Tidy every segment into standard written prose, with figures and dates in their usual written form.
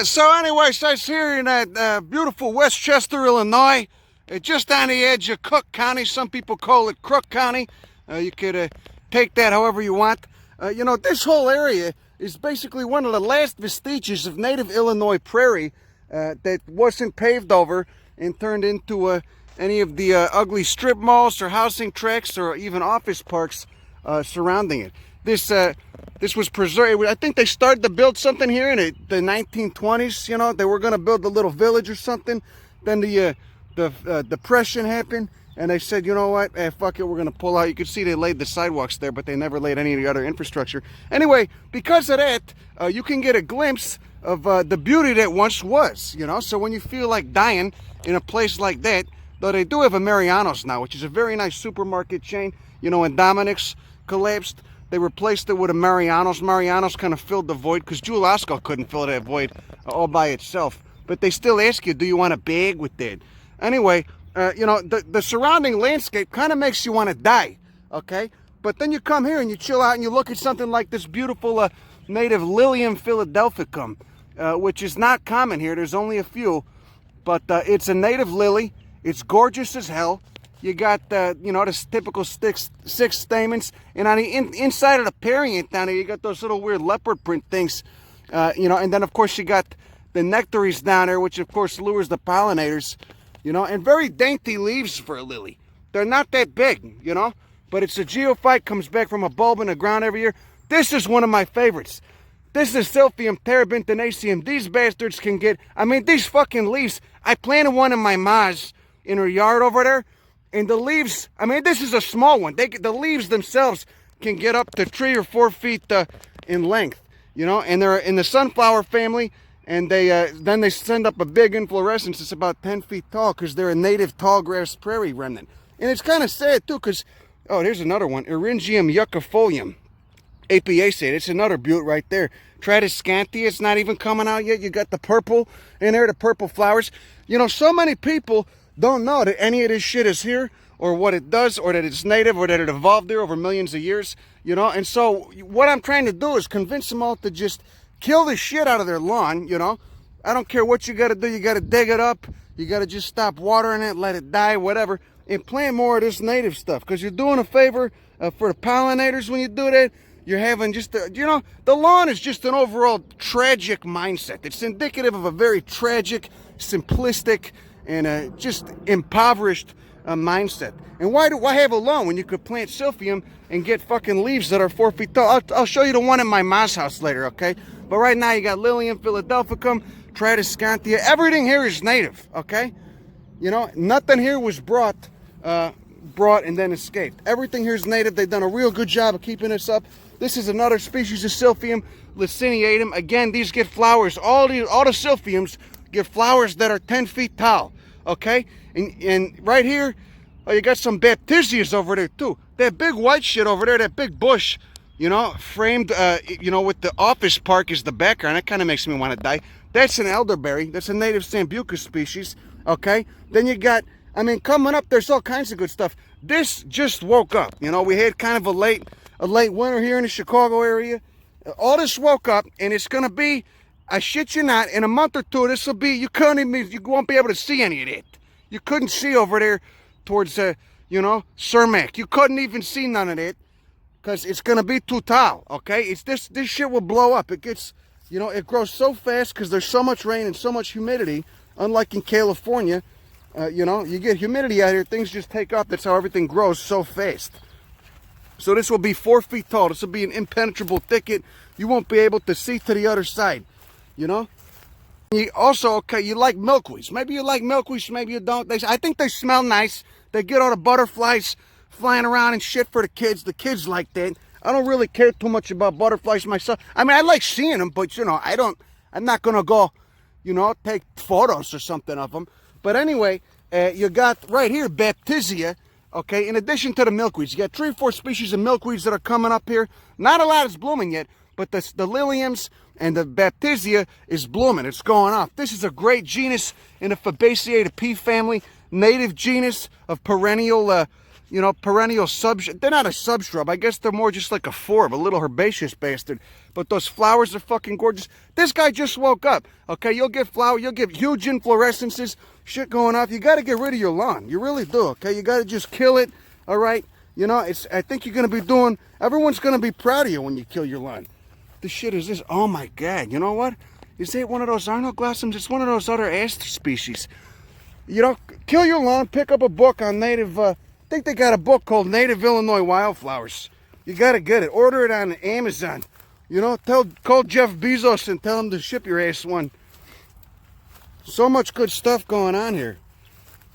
So anyways, I was here in beautiful Westchester, Illinois, just on the edge of Cook County. Some people call it Crook County. You could take that however you want. You know, this whole area is basically one of the last vestiges of native Illinois prairie that wasn't paved over and turned into any of the ugly strip malls or housing tracts or even office parks surrounding it. This was preserved. I think they started to build something here in the 1920s. You know, they were going to build a little village or something. Then the depression happened, and they said, you know what, fuck it, we're going to pull out. You can see they laid the sidewalks there, but they never laid any of the other infrastructure. Anyway, because of that, you can get a glimpse of the beauty that once was. You know, so when you feel like dying in a place like that, though they do have a Mariano's now, which is a very nice supermarket chain. You know, when Dominic's collapsed, they replaced it with a Mariano's. Mariano's kind of filled the void because Jewel Osco couldn't fill that void all by itself. But they still ask you, do you want a bag with that? Anyway, you know, the surrounding landscape kind of makes you want to die, okay? But then you come here and you chill out and you look at something like this beautiful native Lilium philadelphicum, which is not common here. There's only a few, but it's a native lily. It's gorgeous as hell. You got, you know, the typical six stamens. And on the inside of the perianth down there, you got those little weird leopard print things. You know, and then, of course, you got the nectaries down there, which, of course, lures the pollinators. You know, and very dainty leaves for a lily. They're not that big, you know. But it's a geophyte, comes back from a bulb in the ground every year. This is one of my favorites. This is Silphium terebinthinaceum. These bastards can get, I mean, these fucking leaves. I planted one in my ma's in her yard over there. And the leaves, I mean, this is a small one. The leaves themselves can get up to 3 or 4 feet in length, you know, and they're in the sunflower family. And then they send up a big inflorescence. It's about 10 feet tall because they're a native tall grass prairie remnant. And it's kind of sad, too, because, oh, here's another one. Untitled APSA. It's another beaut right there. Terebinthinaceum, it's not even coming out yet. You got the purple in there, the purple flowers. You know, so many people don't know that any of this shit is here or what it does or that it's native or that it evolved there over millions of years, you know. And so what I'm trying to do is convince them all to just kill the shit out of their lawn, you know. I don't care what you got to do. You got to dig it up. You got to just stop watering it, let it die, whatever, and plant more of this native stuff because you're doing a favor for the pollinators when you do that. You're having just, you know, the lawn is just an overall tragic mindset. It's indicative of a very tragic, simplistic, and just impoverished mindset. And why have a lawn when you could plant Silphium and get fucking leaves that are 4 feet tall? I'll show you the one in my ma's house later, okay? But right now you got Lilium philadelphicum, Terebinthinaceum. Everything here is native, okay? You know, nothing here was brought and then escaped. Everything here is native. They've done a real good job of keeping this up. This is another species of Silphium, laciniatum. Again, these get flowers. All the Silphiums get flowers that are 10 feet tall, okay? And right here, oh, you got some BAPTISIAs over there too. That big white shit over there, that big bush, you know, framed, you know, with the office park is the background. That kind of makes me want to die. That's an elderberry. That's a native Sambucus species, okay? Then you got, I mean, coming up, there's all kinds of good stuff. This just woke up. You know, we had kind of a late winter here in the Chicago area. All this woke up, and it's going to be, I shit you not, in a month or two, this will be, you won't be able to see any of it. You couldn't see over there towards, you know, Cermak. You couldn't even see none of it because it's going to be too tall, okay? It's this shit will blow up. It gets, you know, it grows so fast because there's so much rain and so much humidity, unlike in California. You know, you get humidity out here, things just take off. That's how everything grows so fast. So this will be 4 feet tall. This will be an impenetrable thicket. You won't be able to see to the other side, you know? You also, okay, you like milkweeds. Maybe you like milkweeds, maybe you don't. I think they smell nice. They get all the butterflies flying around and shit for the kids. The kids like that. I don't really care too much about butterflies myself. I mean, I like seeing them, but, you know, I'm not going to go, you know, take photos or something of them. But anyway, you got right here, BAPTISIA, okay, in addition to the milkweeds. You got 3 or 4 species of milkweeds that are coming up here. Not a lot is blooming yet, but the Liliums and the BAPTISIA is blooming. It's going off. This is a great genus in the Fabaceae, the pea family, native genus of perennial you know, perennial subshrub. They're not a subshrub. I guess they're more just like a forb, a little herbaceous bastard. But those flowers are fucking gorgeous. This guy just woke up. Okay, you'll get you'll get huge inflorescences, shit going off. You got to get rid of your lawn. You really do. Okay, you got to just kill it. All right. You know, I think you're gonna be doing. Everyone's gonna be proud of you when you kill your lawn. This shit is this. Oh my God. You know what? Is it one of those Arnold-glossums? It's one of those other aster species. You know, kill your lawn. Pick up a book on native. I think they got a book called Native Illinois Wildflowers. You gotta get it. Order it on Amazon. You know, call Jeff Bezos and tell him to ship your ass one. So much good stuff going on here.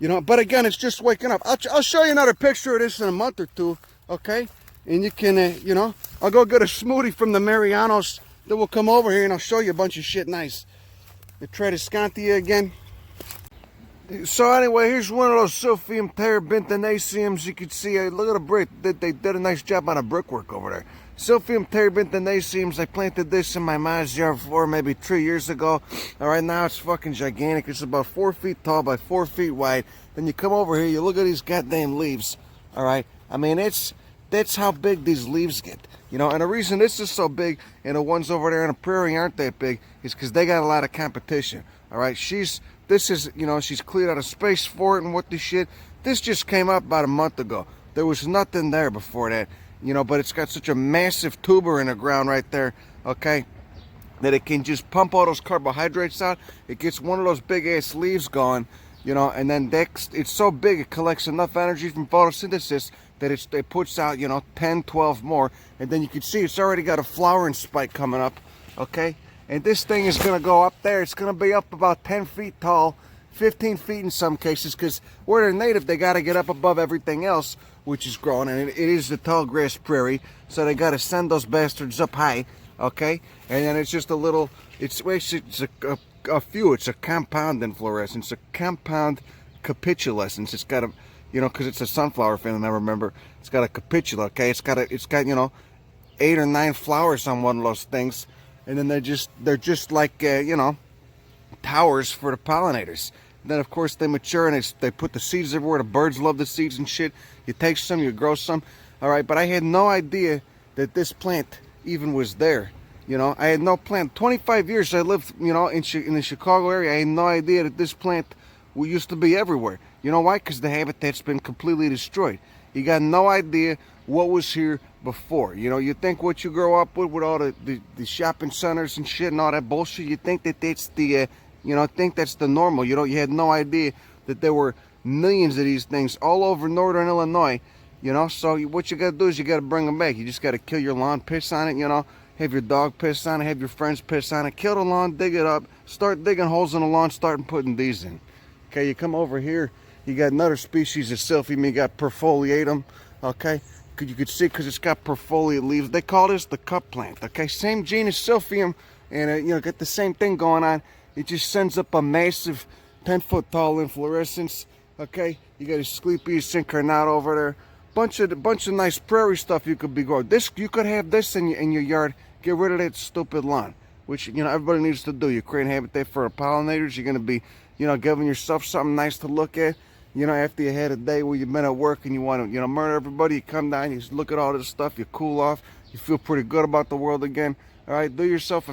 You know, but again, it's just waking up. I'll show you another picture of this in a month or two, okay? And you can, you know, I'll go get a smoothie from the Marianos. Then we'll come over here and I'll show you a bunch of shit nice. The terebinthinaceum again. So anyway, here's one of those Silphium terebinthinaceums. You can see, look at the brick. They did a nice job on the brickwork over there. Silphium terebinthinaceums. I planted this in my mom's yard maybe 3 years ago. All right, now it's fucking gigantic. It's about 4 feet tall by 4 feet wide. Then you come over here, you look at these goddamn leaves. All right, I mean, that's how big these leaves get. You know, and the reason this is so big and the ones over there in the prairie aren't that big is because they got a lot of competition. All right, this is, you know, she's cleared out of space for it and what the shit. This just came up about a month ago. There was nothing there before that, you know, but it's got such a massive tuber in the ground right there, okay, that it can just pump all those carbohydrates out. It gets one of those big ass leaves going, you know, and then it's so big it collects enough energy from photosynthesis that it puts out, you know, 10, 12 more, and then you can see it's already got a flowering spike coming up, okay? And this thing is going to go up there. It's going to be up about 10 feet tall, 15 feet in some cases, because where they're native, they got to get up above everything else, which is growing, and it is the tall grass prairie, so they got to send those bastards up high, okay? And then it's just a little, it's a compound inflorescence, a compound capitulescence. It's got a, you know, because it's a sunflower fan, I remember. It's got a capitula, okay? It's got, you know, 8 or 9 flowers on one of those things. And then they're just like, you know, towers for the pollinators. And then, of course, they mature and they put the seeds everywhere. The birds love the seeds and shit. You take some, you grow some. All right, but I had no idea that this plant even was there. You know, I had no plant. 25 years I lived, you know, in the Chicago area. I had no idea that this plant used to be everywhere. You know why? Because the habitat's been completely destroyed. You got no idea what was here before. You know, you think what you grow up with all the shopping centers and shit and all that bullshit, you think that that's the, you know, think that's the normal. You know, you had no idea that there were millions of these things all over northern Illinois, you know. So what you got to do is you got to bring them back. You just got to kill your lawn, piss on it, you know, have your dog piss on it, have your friends piss on it, kill the lawn, dig it up, start digging holes in the lawn, start putting these in. Okay, you come over here, you got another species of Silphium, you got perfoliatum, okay. You could see because it's got perfoliate leaves. They call this the cup plant, okay? Same genus Silphium, and you know, got the same thing going on. It just sends up a massive 10-foot tall inflorescence, okay? You got Asclepias incarnata over there. Bunch of nice prairie stuff you could be growing. This, you could have this in your yard. Get rid of that stupid lawn, which, you know, everybody needs to do. You create habitat for the pollinators. You're gonna be, you know, giving yourself something nice to look at. You know, after you had a day where you've been at work and you want to, you know, murder everybody, you come down, you look at all this stuff, you cool off, you feel pretty good about the world again. All right, do yourself a...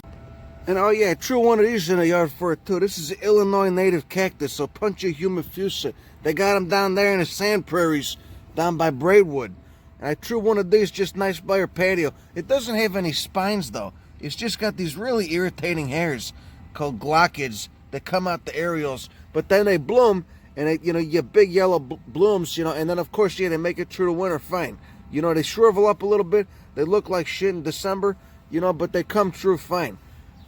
And oh yeah, true one of these in the yard for it too. This is an Illinois native cactus, so Puncha humifusa. They got them down there in the sand prairies, down by Braidwood. And I threw one of these just nice by your patio. It doesn't have any spines though. It's just got these really irritating hairs called glockids that come out the areoles, but then they bloom. And they, you know, you get big yellow blooms, you know, and then of course, yeah, they make it through the winter fine. You know, they shrivel up a little bit. They look like shit in December, you know, but they come through fine.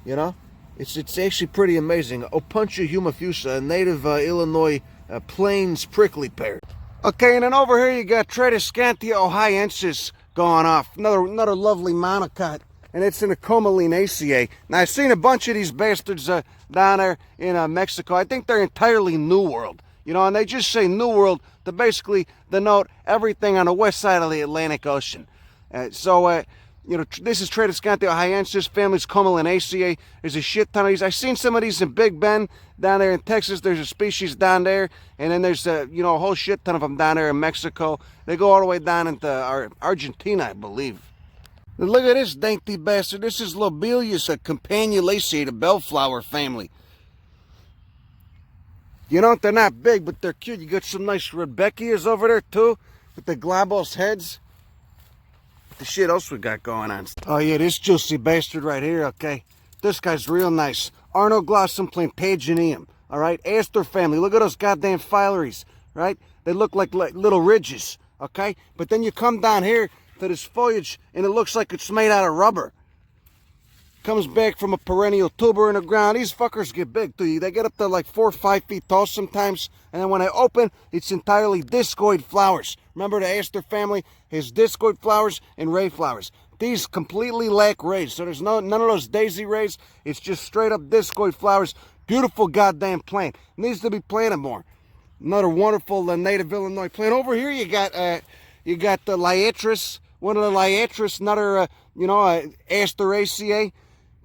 You know, it's actually pretty amazing. Opuntia humifusa, a native Illinois plains prickly pear. Okay, and then over here you got Terebinthinaceum ohioensis going off. Another lovely monocot, and it's in a Comelinaceae. Now I've seen a bunch of these bastards down there in Mexico. I think they're entirely New World. You know, and they just say New World to basically denote everything on the west side of the Atlantic Ocean. You know, this is Tradescanthiensis, family's Comelinaceae. There's a shit ton of these. I've seen some of these in Big Bend down there in Texas. There's a species down there, and then there's a a whole shit ton of them down there in Mexico. They go all the way down into Argentina, I believe. And look at this dainty bastard. This is Lobelius, a Campanulaceae, the bellflower family. You know, they're not big, but they're cute. You got some nice Rudbeckias over there too, with the globose heads. What the shit else we got going on? Oh yeah, this juicy bastard right here, okay? This guy's real nice. Arnoglossum plantagineum, all right? Aster family. Look at those goddamn filaries, right? They look like little ridges, okay? But then you come down here to this foliage, and it looks like it's made out of rubber. Comes back from a perennial tuber in the ground. These fuckers get big too. They get up to like 4 or 5 feet tall sometimes. And then when they open, it's entirely discoid flowers. Remember, the aster family has discoid flowers and ray flowers. These completely lack rays, so there's none of those daisy rays. It's just straight up discoid flowers. Beautiful goddamn plant. Needs to be planted more. Another wonderful native Illinois plant. Over here you got the liatris. One of the liatris, another Asteraceae.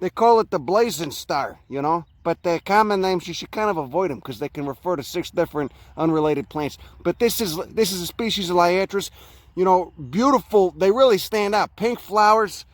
They call it the blazing star, but the common names, you should kind of avoid them because they can refer to 6 different unrelated plants. But this is a species of liatris, beautiful. They really stand out. Pink flowers,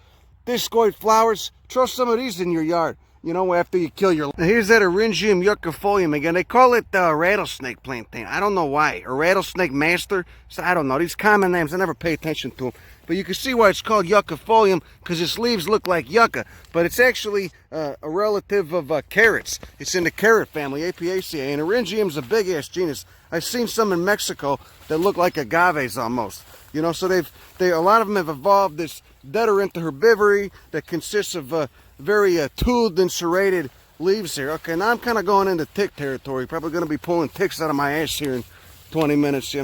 discoid flowers. Throw some of these in your yard, after you kill your... Now here's that Eryngium yuccifolium again. They call it rattlesnake plantain. I don't know why. A rattlesnake master. So I don't know. These common names, I never pay attention to them. But you can see why it's called yuccifolium, because its leaves look like yucca. But it's actually a relative of carrots. It's in the carrot family, Apiaceae. And Eryngium's a big-ass genus. I've seen some in Mexico that look like agaves almost. So a lot of them have evolved this deterrent herbivory that consists of very toothed and serrated leaves here. Okay, now I'm kind of going into tick territory. Probably going to be pulling ticks out of my ass here in 20 minutes,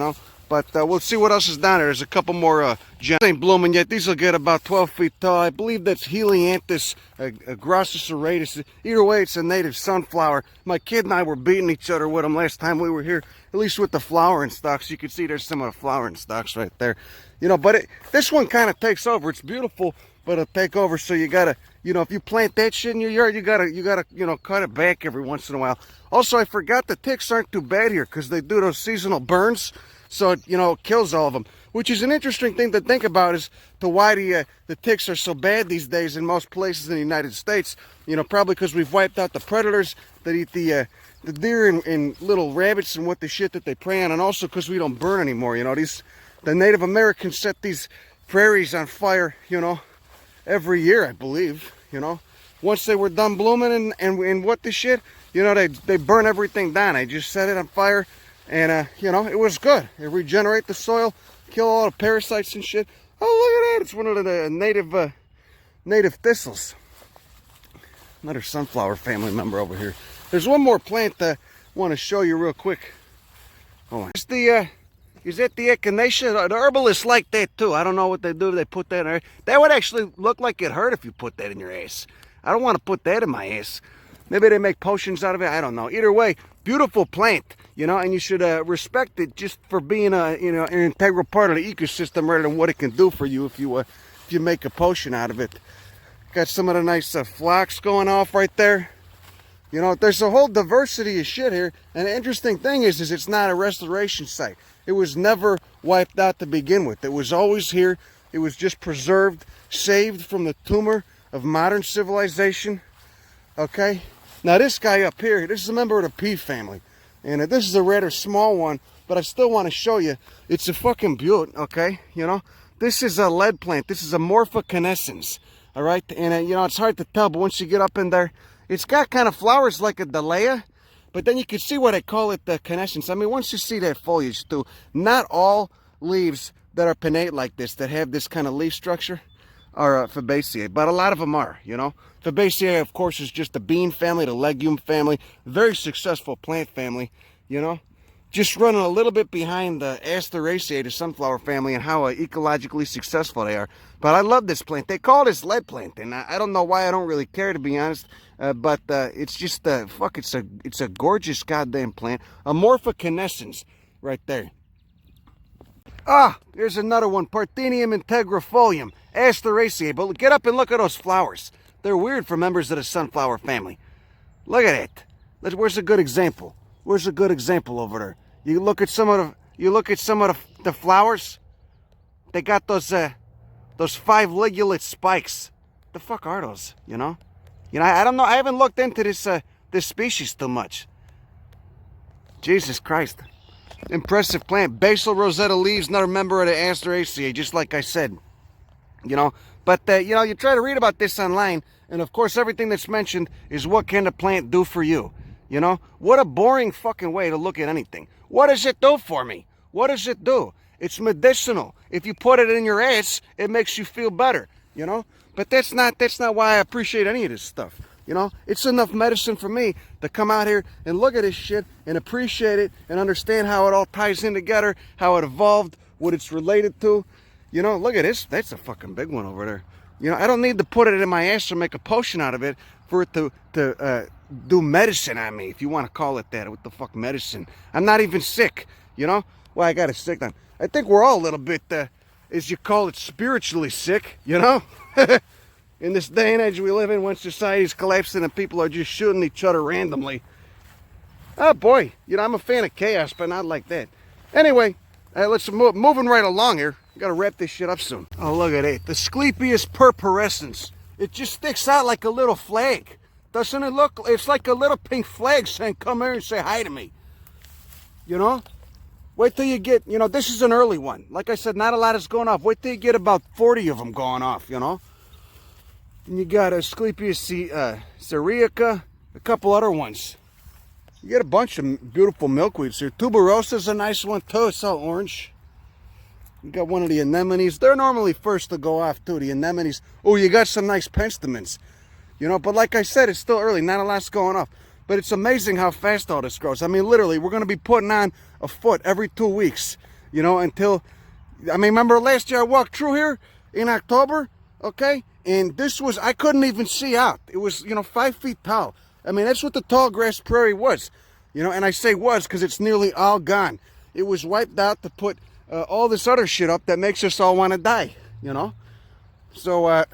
But we'll see what else is down there. There's a couple more gems. Ain't blooming yet. These will get about 12 feet tall. I believe that's Helianthus grossoserratus. Either way, it's a native sunflower. My kid and I were beating each other with them last time we were here, at least with the flowering stalks. You can see there's some of the flowering stalks right there. But this one kind of takes over. It's beautiful, but it'll take over. So you gotta, if you plant that shit in your yard, you gotta, cut it back every once in a while. Also, I forgot the ticks aren't too bad here because they do those seasonal burns. So, it kills all of them, which is an interesting thing to think about as to why the ticks are so bad these days in most places in the United States. Probably because we've wiped out the predators that eat the deer and little rabbits and what the shit that they prey on, and also because we don't burn anymore. The Native Americans set these prairies on fire, every year, I believe. Once they were done blooming and what the shit, they burn everything down. They just set it on fire. And, it was good. It regenerate the soil, kill all the parasites and shit. Oh, look at that. It's one of the native thistles. Another sunflower family member over here. There's one more plant I want to show you real quick. Oh, it's is that the echinacea? The herbalists like that too. I don't know what they do. They put that in there. That would actually look like it hurt if you put that in your ass. I don't want to put that in my ass. Maybe they make potions out of it. I don't know. Either way, beautiful plant, and you should respect it just for being an integral part of the ecosystem rather than what it can do for you if you make a potion out of it. Got some of the nice phlox going off right there. There's a whole diversity of shit here. And the interesting thing is it's not a restoration site. It was never wiped out to begin with. It was always here. It was just preserved, saved from the tumor of modern civilization. Okay. Now this guy up here, this is a member of the pea family. And this is a rather small one, but I still want to show you. It's a fucking beaut, okay? This is a lead plant. This is a morphocanescens, all right? And, it's hard to tell, but once you get up in there, it's got kind of flowers like a dahlia, but then you can see why they call it the canescens. I mean, once you see that foliage too, not all leaves that are pinnate like this, that have this kind of leaf structure, are Fabaceae, but a lot of them are, Fabaceae, of course, is just the bean family, the legume family, very successful plant family, just running a little bit behind the Asteraceae, the sunflower family, and how ecologically successful they are. But I love this plant. They call this lead plant, and I don't know why. I don't really care, to be honest, but it's just, it's a gorgeous goddamn plant. A morphocanescens right there. Ah, there's another one, Parthenium integrifolium. Asteraceae. But get up and look at those flowers. They're weird for members of the sunflower family. Look at it. Where's a good example? Where's a good example over there? You look at some of the flowers. They got those 5 ligulate spikes. The fuck are those? You know, I don't know. I haven't looked into this species too much. Jesus Christ. Impressive plant. Basal rosetta leaves, another member of the Asteraceae, just like I said. You know, but you try to read about this online, and of course everything that's mentioned is what can the plant do for you. You know, what a boring fucking way to look at anything. What does it do for me? What does it do? It's medicinal. If you put it in your ass, it makes you feel better, you know? But that's not why I appreciate any of this stuff. You know, it's enough medicine for me to come out here and look at this shit and appreciate it and understand how it all ties in together, how it evolved, what it's related to. You know, look at this. That's a fucking big one over there. You know, I don't need to put it in my ass or make a potion out of it for it to do medicine on me, if you want to call it that. What the fuck medicine? I'm not even sick, you know? Well, I got a sick time. I think we're all a little bit, as you call it, spiritually sick, you know? In this day and age we live in, when society's collapsing and people are just shooting each other randomly. Oh boy, you know, I'm a fan of chaos, but not like that. Anyway, let's moving right along here. Got to wrap this shit up soon. Oh, look at it. The Asclepias purpurescens. It just sticks out like a little flag. Doesn't it look? It's like a little pink flag saying, come here and say hi to me. You know? Wait till you get, you know, this is an early one. Like I said, not a lot is going off. Wait till you get about 40 of them going off, you know? And you got Asclepias syriaca, a couple other ones. You get a bunch of beautiful milkweeds here. Tuberosa's a nice one too. It's all orange. You got one of the anemones. They're normally first to go off too, the anemones. Oh, you got some nice penstemons. You know, but like I said, it's still early. Not a lot's going off. But it's amazing how fast all this grows. I mean, literally, we're going to be putting on a foot every 2 weeks. You know, until... I mean, remember last year I walked through here in October? Okay? And this was... I couldn't even see out. It was, you know, 5 feet tall. I mean, that's what the tall grass prairie was. You know, and I say was because it's nearly all gone. It was wiped out to put all this other shit up that makes us all want to die. You know? So,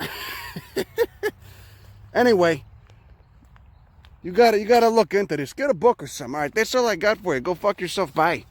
anyway, you gotta look into this. Get a book or something. All right, that's all I got for you. Go fuck yourself. Bye.